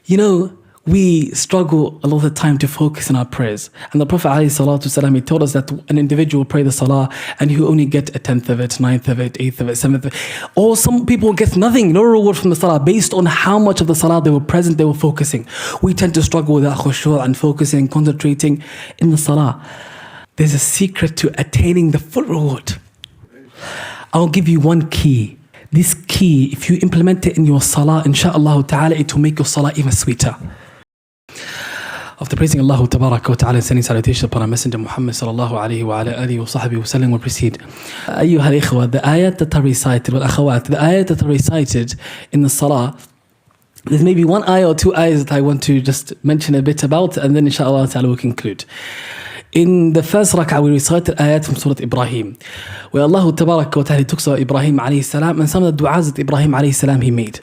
You know, we struggle a lot of the time to focus on our prayers. And the Prophet ﷺ, he told us that an individual will pray the salah and he will only get a 10th of it, 9th of it, 8th of it, 7th of it. Or some people get nothing, no reward from the salah based on how much of the salah they were present, they were focusing. We tend to struggle with that khushoo and focusing, concentrating in the salah. There's a secret to attaining the full reward. I'll give you one key. This key, if you implement it in your salah, insha'Allah ta'ala, it will make your salah even sweeter. After praising Allah Tabaraka wa Ta'ala and sending salutation upon our Messenger Muhammad sallallahu alayhi wa ala alihi wa sahbihi wa sallam, will proceed. Ayyuha al-ikhwa, the ayat that are recited, wal akhawat, the ayat that are recited in the salah, there's maybe one ayah or two ayahs that I want to just mention a bit about, and then insha'Allah ta'ala we'll conclude. In the first rak'ah, we recited ayat from Surah Ibrahim, where Allah Tabaraka wa Ta'ala talks about Ibrahim alayhi salam and some of the du'as that Ibrahim alayhi salam he made.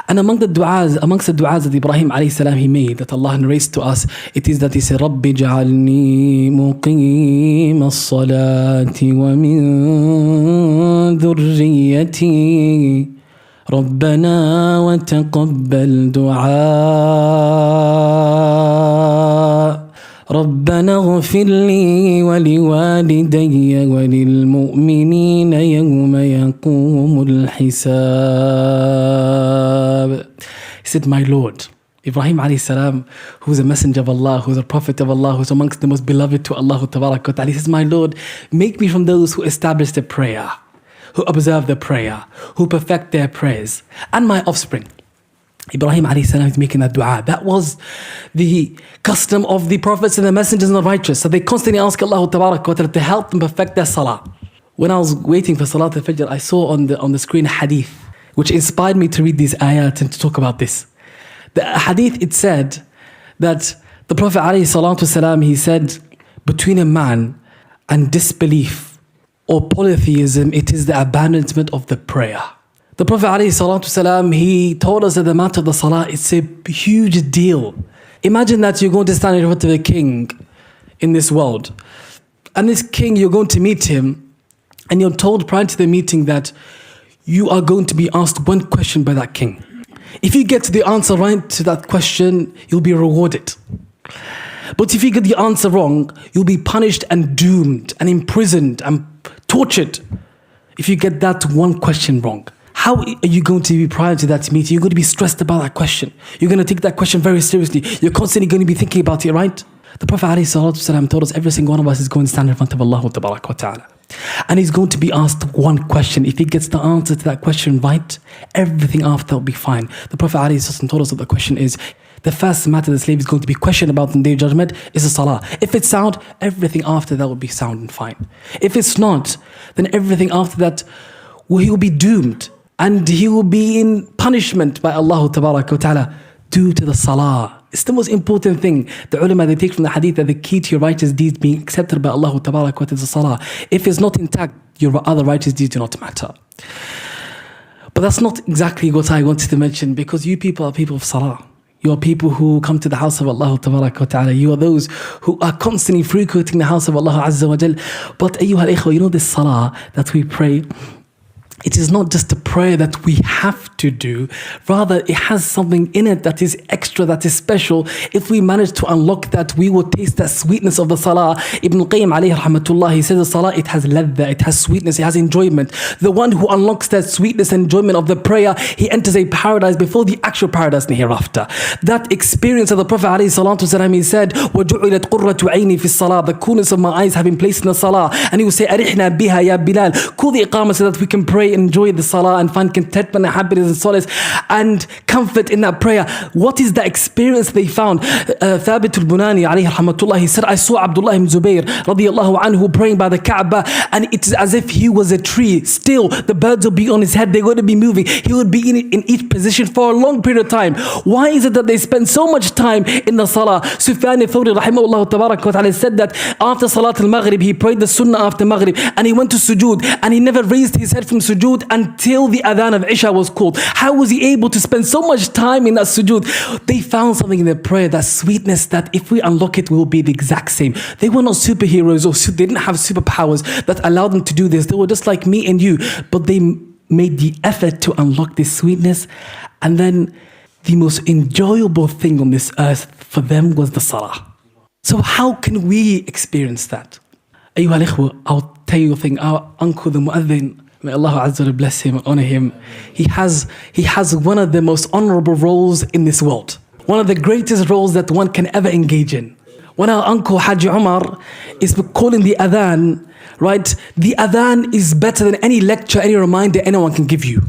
And amongst the du'as that Ibrahim alayhi salam he made, that Allah narrates to us, it is that he said, رَبِّ جَعَلْنِي مُقِيمَ الصَّلَاةِ وَمِن ذُرِّيَّتِي رَبَّنَا وَتَقَبَّلْ دُعَاء ربنا اغفر لي ولوالدي وللمؤمنين يوم يقوم الحساب. He said, my Lord, Ibrahim alayhi salam, who's a messenger of Allah, who's a prophet of Allah, who's amongst the most beloved to Allah Tabaraka wa Ta'ala, he says, my Lord, make me from those who establish the prayer, who observe the prayer, who perfect their prayers, and my offspring. Ibrahim alayhi salam is making that dua. That was the custom of the prophets and the messengers and the righteous. So they constantly ask Allah Tabaraka wa Ta'ala to help them perfect their salah. When I was waiting for Salat al-Fajr, I saw on the screen a hadith, which inspired me to read these ayat and to talk about this. The hadith, it said that the Prophet alayhi salatu salam, he said, between a man and disbelief or polytheism, it is the abandonment of the prayer. The Prophet ﷺ, he told us that the matter of the salah, it's a huge deal. Imagine that you're going to stand in front of a king in this world. And this king, you're going to meet him, and you're told prior to the meeting that you are going to be asked one question by that king. If you get the answer right to that question, you'll be rewarded. But if you get the answer wrong, you'll be punished and doomed and imprisoned and tortured if you get that one question wrong. How are you going to be prior to that meeting? You're going to be stressed about that question. You're going to take that question very seriously. You're constantly going to be thinking about it, right? The Prophet ﷺ told us every single one of us is going to stand in front of Allah Tabaraka wa Ta'ala. And he's going to be asked one question. If he gets the answer to that question right, everything after will be fine. The Prophet ﷺ told us that the question is, the first matter the slave is going to be questioned about in the day of judgment is the salah. If it's sound, everything after that will be sound and fine. If it's not, then everything after that, he will be doomed. And he will be in punishment by Allah Tabaraka wa Ta'ala due to the salah. It's the most important thing. The ulama, they take from the hadith that the key to your righteous deeds being accepted by Allah Tabaraka wa Ta'ala is the salah. If it's not intact, your other righteous deeds do not matter. But that's not exactly what I wanted to mention, because you people are people of salah. You are people who come to the house of Allah Tabaraka wa Ta'ala. You are those who are constantly frequenting the house of Allah Azza wa Jal. But ayyuha al-ikhwa, you know this salah that we pray, it is not just a prayer that we have to do. Rather, it has something in it that is extra, that is special. If we manage to unlock that, we will taste that sweetness of the salah. Ibn al-Qayyim alayhi rahmatullah, he says the salah, it has ladha, it has sweetness, it has enjoyment. The one who unlocks that sweetness and enjoyment of the prayer, he enters a paradise before the actual paradise in the hereafter. That experience of the Prophet alayhi salatu wasalam, he said, وَجُعِلَتْ قُرَّةُ عَيْنِي فِي الصَّلَاةِ, the coolness of my eyes have been placed in the salah. And he will say, أَرِحْنَا بِهَا يَا بِلَال, call the iqamah so that we can pray, enjoy the salah and find contentment and happiness and solace and comfort in that prayer. What is the experience they found? Thabit al-Bunani alayhi rahmatullah, he said, I saw Abdullah ibn Zubayr radiyallahu anhu praying by the Kaaba, and it's as if he was a tree. Still, the birds will be on his head, they're going to be moving. He would be in each position for a long period of time. Why is it that they spend so much time in the salah? Sufyan al-Thawri rahimahullah tabarak wa ta'ala said that after Salat al-Maghrib, he prayed the Sunnah after Maghrib, and he went to sujood, and he never raised his head from sujood until the Adhan of Isha was called. How was he able to spend so much time in that sujood? They found something in their prayer, that sweetness, that if we unlock it, we will be the exact same. They were not superheroes, or they didn't have superpowers that allowed them to do this. They were just like me and you, but they made the effort to unlock this sweetness. And then the most enjoyable thing on this earth for them was the salah. So how can we experience that? Ayyuha al-ikhwa, I'll tell you a thing. Our uncle, the mu'adhin, may Allah Azza wa Jalla bless him and honor him, he has one of the most honorable roles in this world. One of the greatest roles that one can ever engage in. When our uncle Haji Umar is calling the Adhan, right? The Adhan is better than any lecture, any reminder anyone can give you.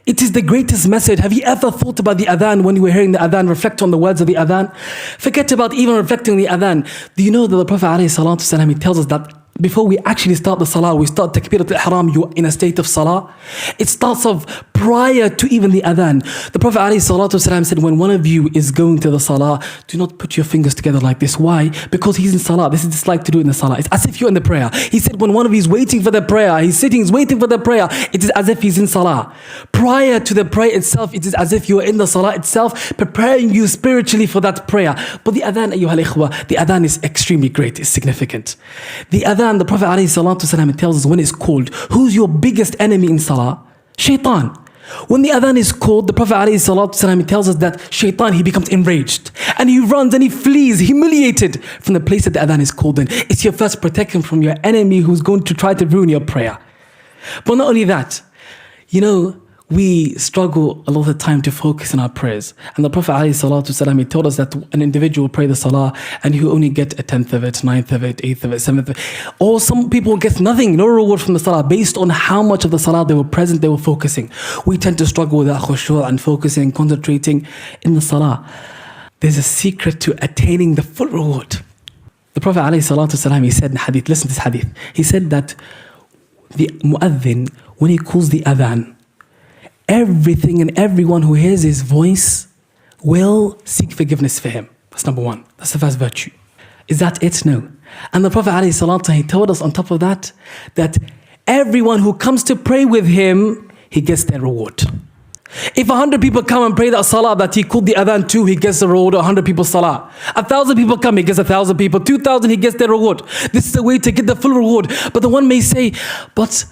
It is the greatest message. Have you ever thought about the Adhan when you were hearing the Adhan? Reflect on the words of the Adhan. Forget about even reflecting on the Adhan. Do you know that the Prophet ﷺ, he tells us that before we actually start the salah, we start takbirat al-ihram, you're in a state of salah. It starts off prior to even the adhan. The Prophet ﷺ said, when one of you is going to the salah, do not put your fingers together like this. Why? Because he's in salah. This is disliked to do in the salah. It's as if you're in the prayer. He said, when one of you is waiting for the prayer, he's sitting, he's waiting for the prayer, it is as if he's in salah. Prior to the prayer itself, it is as if you're in the salah itself, preparing you spiritually for that prayer. But the adhan, ayyuha al-ikhwa, the adhan is extremely great, it's significant. The adhan, the Prophet ﷺ tells us when it's called, who's your biggest enemy in salah? Shaitan. When the adhan is called, the Prophet ﷺ tells us that shaitan, he becomes enraged and he runs and he flees, humiliated from the place that the adhan is called in. It's your first protection from your enemy who's going to try to ruin your prayer. But not only that, you know, we struggle a lot of the time to focus on our prayers. And the Prophet ﷺ, he told us that an individual will pray the salah and he will only get a 10th of it, 9th of it, 8th of it, 7th of it. Or some people get nothing, no reward from the salah based on how much of the salah they were present, they were focusing. We tend to struggle with that khushoo and focusing, concentrating in the salah. There's a secret to attaining the full reward. The Prophet ﷺ, he said in hadith, listen to this hadith. He said that the mu'adhin, when he calls the adhan, everything and everyone who hears his voice will seek forgiveness for him. That's number one. That's the first virtue. Is that it? No. And the Prophet ﷺ, he told us on top of that, that everyone who comes to pray with him, he gets their reward. If 100 people come and pray that salah that he called the adhan to, he gets the reward of 100 people's salah. 1,000 people come, he gets 1,000 people. 2,000, he gets their reward. This is the way to get the full reward. But the one may say, but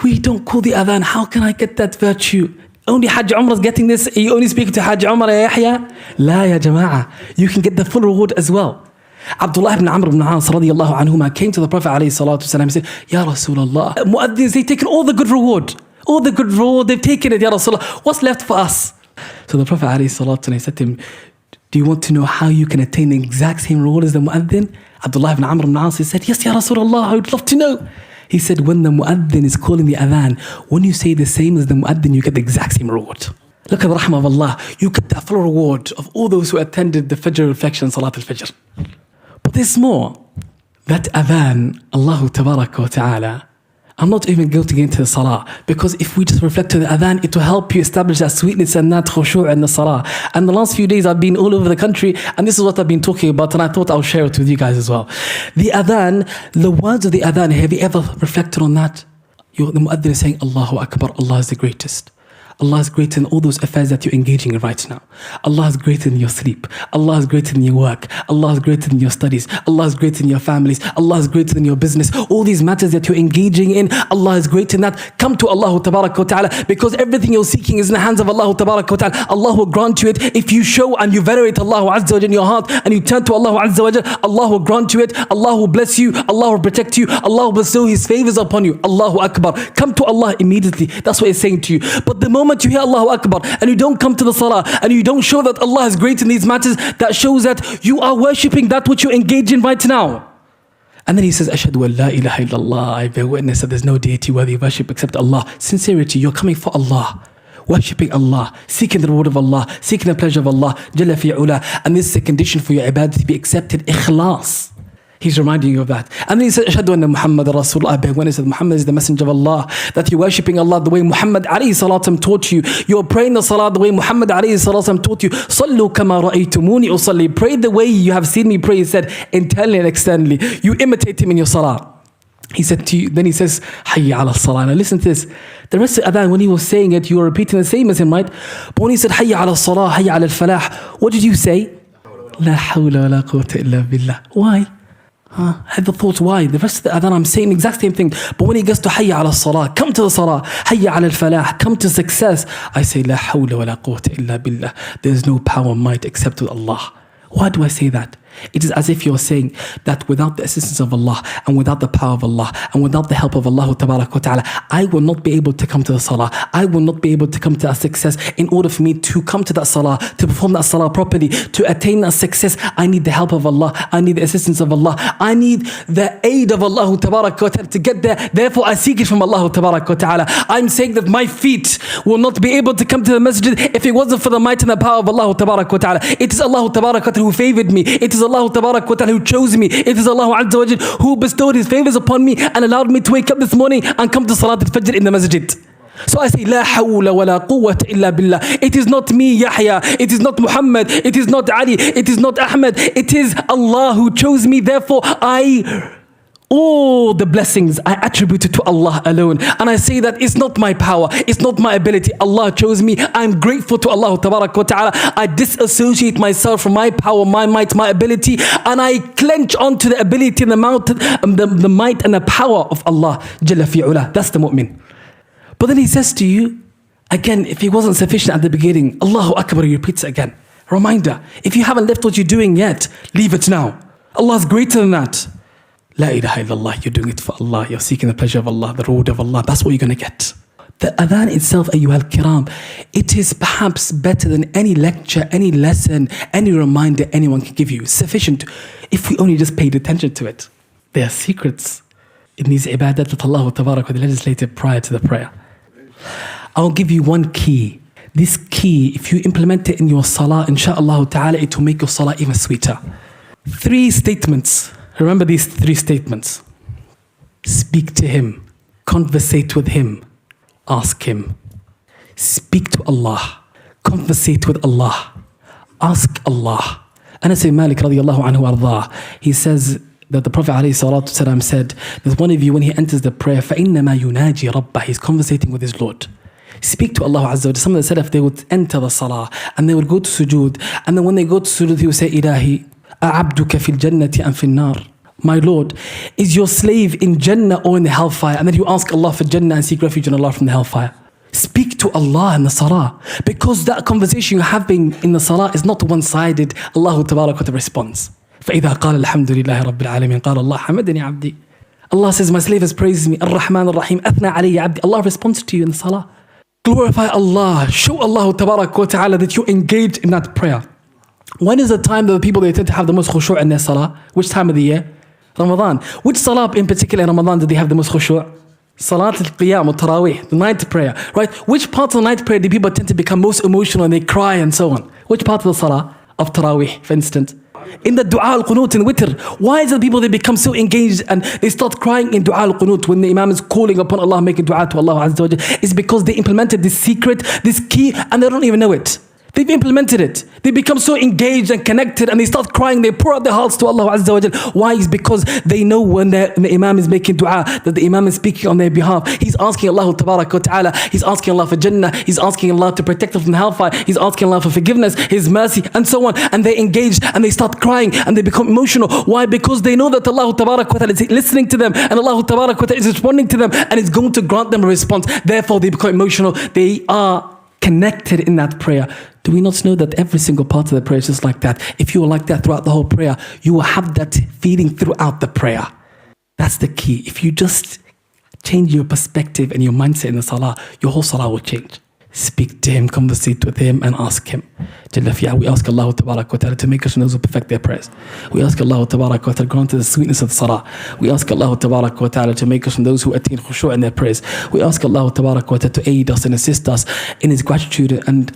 we don't call the adhan, how can I get that virtue? Only Hajj Umrah is getting this, you only speak to Hajj Umrah, ya Yahya? La ya Jama'ah, you can get the full reward as well. Abdullah ibn Amr ibn As radiyallahu anhuma came to the Prophet alayhi salatu wasalam and said, Ya Rasulullah, mu'adhdhins, they've taken all the good reward. All the good reward, they've taken it, Ya Rasulullah. What's left for us? So the Prophet alayhi salatu wasalam said to him, do you want to know how you can attain the exact same reward as the mu'adhdhin? Abdullah ibn Amr ibn As, he said, yes, Ya Rasulullah, I would love to know. He said, when the mu'adhin is calling the adhan, when you say the same as the mu'adhin, you get the exact same reward. Look at the rahmah of Allah. You get the full reward of all those who attended the Fajr reflection, Salat al-Fajr. But there's more. That adhan, Allahu Tabaraka wa Ta'ala, I'm not even going to get into the salah, because if we just reflect to the adhan, it will help you establish that sweetness and that khushoo in the salah. And the last few days I've been all over the country, and this is what I've been talking about, and I thought I'll share it with you guys as well. The adhan, the words of the adhan, have you ever reflected on that? The mu'adhin is saying, Allahu Akbar, Allah is the greatest. Allah is greater than all those affairs that you're engaging in right now. Allah is greater than your sleep. Allah is greater than your work. Allah is greater than your studies. Allah is greater than your families. Allah is greater than your business. All these matters that you're engaging in, Allah is greater than that. Come to Allah Tabaraka wa Ta'ala, because everything you're seeking is in the hands of Allah Tabaraka wa Ta'ala. Allah will grant you it if you show and you venerate Allah Azza wa Jalla in your heart and you turn to Allah Azza wa Jalla. Allah will grant you it. Allah will bless you. Allah will protect you. Allah will bestow His favors upon you. Allahu Akbar. Come to Allah immediately. That's what He's saying to you. But the moment you hear Allahu Akbar and you don't come to the salah and you don't show that Allah is great in these matters, that shows that you are worshipping that which you engage in right now. And then he says, Ashhadu an la ilaha illallah, I bear witness that there's no deity worthy of worship except Allah. Sincerity, you're coming for Allah, worshipping Allah, seeking the reward of Allah, seeking the pleasure of Allah, Jalla fi'ula. And this is a condition for your ibadah to be accepted, ikhlas. He's reminding you of that. And then he said, Ashhadu anna Muhammad Rasulullah, I bear witness that Muhammad is the messenger of Allah, that you're worshipping Allah the way Muhammad alayhi salaam taught you. You're praying the salah the way Muhammad alayhi salaam taught you. Sallu kama ra'aytumuni usalli. Pray the way you have seen me pray, he said, internally and externally. You imitate him in your salah. He said to you, then he says, Hayya ala salah. Now listen to this. The rest of Adhan, when he was saying it, you were repeating the same as him, right? But when he said, Hayya ala salah, Hayya ala falah, what did you say? La hawla wa la quwwata illa billah. Why? I had the thoughts, why? The rest of the adhan I'm saying the exact same thing. But when he gets to hayya ala salah, come to the salah, hayya ala al-falah, come to success, I say, la hawla wa la quwwata illa billah. There's no power and might except with Allah. Why do I say that? It is as if you're saying that without the assistance of Allah and without the power of Allah and without the help of Allah Ta'ala, I will not be able to come to the salah. I will not be able to come to that success. In order for me to come to that salah, to perform that salah properly, to attain that success, I need the help of Allah. I need the assistance of Allah. I need the aid of Allah Ta'ala to get there. Therefore, I seek it from Allah Ta'ala. I'm saying that my feet will not be able to come to the masjid if it wasn't for the might and the power of Allah Ta'ala. It is Allah Ta'ala who favored me. It is Allah Ta'ala who chose me. It is Allah Azza wa Jal who bestowed His favors upon me and allowed me to wake up this morning and come to Salat al-Fajr in the masjid. So I say, La hawla wa la quwwata illa billah. It is not me, Yahya. It is not Muhammad. It is not Ali. It is not Ahmed. It is Allah who chose me. Therefore, all the blessings I attribute it to Allah alone. And I say that it's not my power, it's not my ability. Allah chose me. I'm grateful to Allah Ta'ala. I disassociate myself from my power, my might, my ability, and I clench onto the ability and the might and the power of Allah Jalla fi'ula. That's the mu'min. But then he says to you, again, if he wasn't sufficient at the beginning, Allahu Akbar, he repeats it again. Reminder, if you haven't left what you're doing yet, leave it now. Allah's greater than that. La ilaha illallah, you're doing it for Allah, you're seeking the pleasure of Allah, the reward of Allah, that's what you're going to get. The adhan itself, ayyuha al-kiram, it is perhaps better than any lecture, any lesson, any reminder anyone can give you. Sufficient if we only just paid attention to it. There are secrets in these ibadat that Allah Ta'ala legislated prior to the prayer. I'll give you one key. This key, if you implement it in your salah, insha'Allah ta'ala, it will make your salah even sweeter. 3 statements. Remember these 3 statements. Speak to Him. Conversate with Him. Ask Him. Speak to Allah. Conversate with Allah. Ask Allah. Anas ibn Malik radiyallahu anhu ardah, he says that the Prophet ﷺ said that one of you, when he enters the prayer, فَإِنَّمَا يُنَاجِي رَبَّهِ, he's conversating with his Lord. Speak to Allah Azza wa Jalla. Some of the Salaf, they would enter the salah and they would go to sujood, and then when they go to sujood, he would say, Ilahi, أَعَبْدُكَ فِي الْجَنَّةِ أَمْ فِي النَّارِ. My Lord, is your slave in Jannah or in the hellfire? And then you ask Allah for Jannah and seek refuge in Allah from the hellfire. Speak to Allah in the salah, because that conversation you have been in the salah is not one-sided. Allah Ta'ala responds. فَإِذَا قَالَ الْحَمْدُ لِلَّهِ رَبِّ الْعَالَمِينَ قَالَ اللَّهُ حَمَدَنِي عَبْدِي. Allah says, my slave has praised me. Ar-Rahman Ar-Rahim. أَثْنَى عَلَيَّ عَبْدِي. Allah responds to you in the salah. Glorify Allah. Show Allah Ta'ala that you engage in that prayer. When is the time that the people, they tend to have the most khushoo in their salah? Which time of the year? Ramadan. Which salah in particular in Ramadan do they have the most khushoo? Salat al-Qiyam or Taraweeh, the night prayer, right? Which part of the night prayer do people tend to become most emotional and they cry and so on? Which part of the salah of Taraweeh, for instance? In the dua al-qunut and witr. Why is it people, they become so engaged and they start crying in dua al-qunut when the imam is calling upon Allah, making dua to Allah Azza wa Jalla? It's because they implemented this secret, this key, and they don't even know it. They've implemented it. They become so engaged and connected and they start crying. They pour out their hearts to Allah Azza wa Jal. Why? It's because they know when the Imam is making dua, that the Imam is speaking on their behalf. He's asking Allah Ta'ala. He's asking Allah for Jannah. He's asking Allah to protect them from hellfire. He's asking Allah for forgiveness, His mercy, and so on. And they engage and they start crying and they become emotional. Why? Because they know that Allah Ta'ala is listening to them and Allah Ta'ala is responding to them and is going to grant them a response. Therefore, they become emotional. They are connected in that prayer. Do we not know that every single part of the prayer is just like that? If you are like that throughout the whole prayer, you will have that feeling throughout the prayer. That's the key. If you just change your perspective and your mindset in the salah, your whole salah will change. Speak to Him, conversate with Him, and ask Him. We ask Allah Ta'ala to make us those who perfect their prayers. We ask Allah Ta'ala to grant us the sweetness of the salah. We ask Allah Ta'ala to make us from those who attain khushoo in their prayers. We ask Allah Ta'ala to aid us and assist us in His gratitude and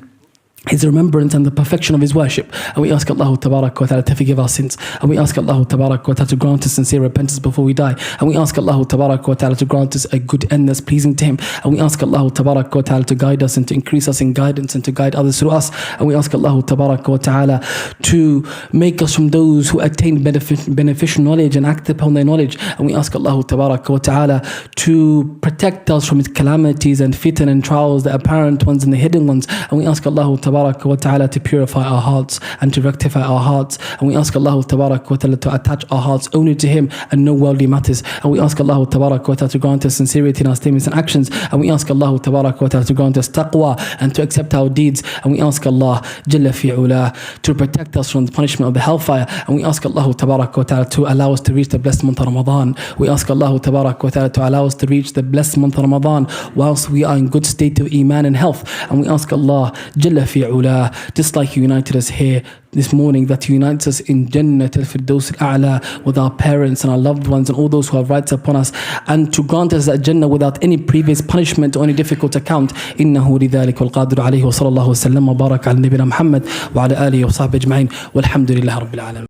His remembrance and the perfection of His worship. And we ask Allah Ta'ala to forgive our sins. And we ask Allah Ta'ala to grant us sincere repentance before we die. And we ask Allah Ta'ala to grant us a good end that's pleasing to Him. And we ask Allah Ta'ala to guide us and to increase us in guidance and to guide others through us. And we ask Allah Ta'ala to make us from those who attain beneficial knowledge and act upon their knowledge. And we ask Allah Ta'ala to protect us from His calamities and fitan and trials, the apparent ones and the hidden ones. And we ask Allah Ta'ala Tabarak wa Ta'ala to purify our hearts and to rectify our hearts. And we ask Allah Tabarak wa Ta'ala to attach our hearts only to Him and no worldly matters. And we ask Allah Tabarak wa Ta'ala to grant us sincerity in our statements and actions. And we ask Allah Tabarak wa Ta'ala to grant us taqwa and to accept our deeds. And we ask Allah Jalla fi'ula to protect us from the punishment of the hellfire. And we ask Allah Tabarak wa Ta'ala to allow us to reach the blessed month of Ramadan. We ask Allah Tabarak wa Ta'ala to allow us to reach the blessed month of Ramadan whilst we are in good state of iman and health. And we ask Allah Jalla fi'ula, just like you united us here this morning, that unites us in Jannat al-Firdaus al-A'la with our parents and our loved ones and all those who have rights upon us, and to grant us that Jannah without any previous punishment or any difficult account. Innahu lidhalik wal qadir alayhi wa sallallahu wa sallam wa baraka ala nabina Muhammad wa ala alihi wa sahbihi ajma'in walhamdulillahi rabbil alamin.